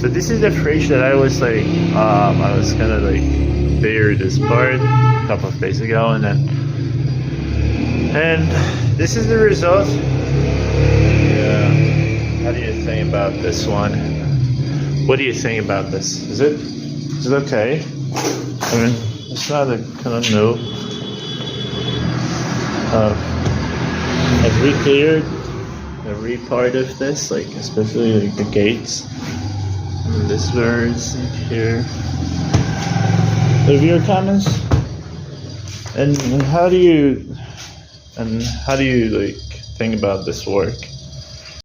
So this is the fridge that I was like, I was gonna like clear this part a couple of days ago, and this is the result. Yeah. How do you think about this one? What do you think about this? Is it okay? I mean, it's not a kind of new. Have we cleared every part of this, like especially like the gates and this verse here? Leave your comments. And how do you like think about this work?